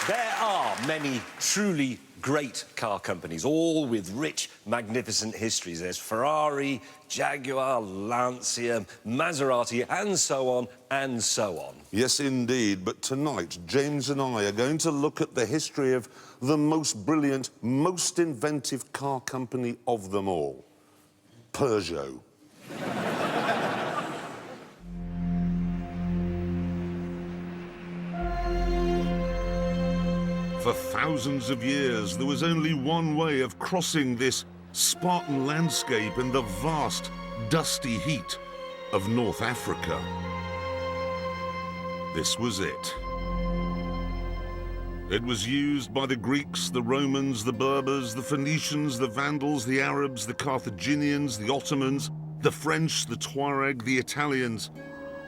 There are many truly great car companies, all with rich, magnificent histories. There's Ferrari, Jaguar, Lancia, Maserati, and so on, and so on. Yes, indeed. But tonight, James and I are going to look at the history of the most brilliant, most inventive car company of them all, Peugeot. For thousands of years, there was only one way of crossing this Spartan landscape in the vast, dusty heat of North Africa. This was it. It was used by the Greeks, the Romans, the Berbers, the Phoenicians, the Vandals, the Arabs, the Carthaginians, the Ottomans, the French, the Tuareg, the Italians,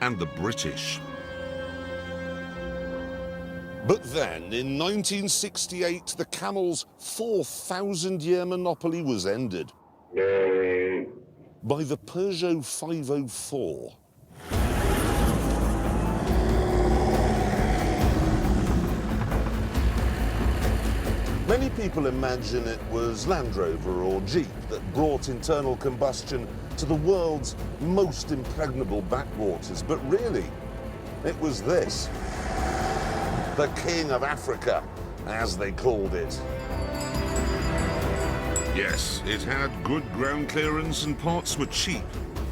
and the British. But then, in 1968, the Camel's 4,000-year monopoly was ended by the Peugeot 504. Many people imagine it was Land Rover or Jeep that brought internal combustion to the world's most impregnable backwaters, but really, it was this. The King of Africa, as they called it. Yes, it had good ground clearance and parts were cheap.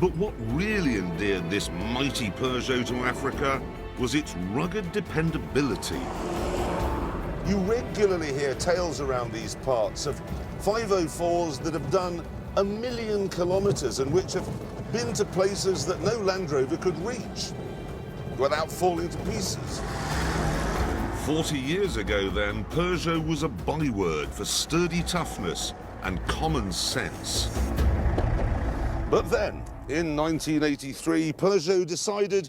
But what really endeared this mighty Peugeot to Africa was its rugged dependability. You regularly hear tales around these parts of 504s that have done 1 million kilometres and which have been to places that no Land Rover could reach without falling to pieces. 40 years ago, then, Peugeot was a byword for sturdy toughness and common sense. But then, in 1983, Peugeot decided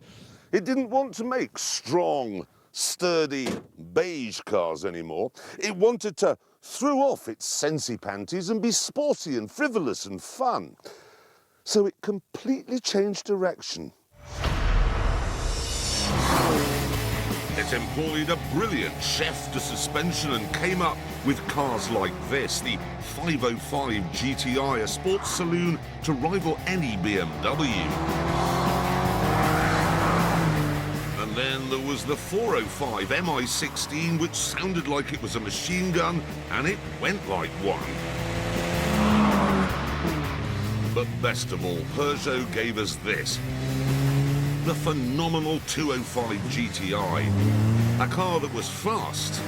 it didn't want to make strong, sturdy, beige cars anymore. It wanted to throw off its sensy panties and be sporty and frivolous and fun. So it completely changed direction. It employed a brilliant chef de suspension and came up with cars like this, the 505 GTI, a sports saloon to rival any BMW. And then there was the 405 MI16, which sounded like it was a machine gun, and it went like one. But best of all, Peugeot gave us this. The phenomenal 205 GTI, a car that was fast,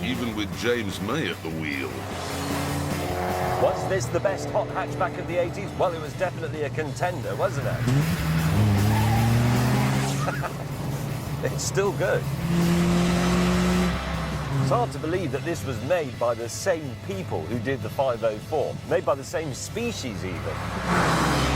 even with James May at the wheel. Was this the best hot hatchback of the 80s? Well, it was definitely a contender, wasn't it? It's still good. It's hard to believe that this was made by the same people who did the 504, made by the same species even.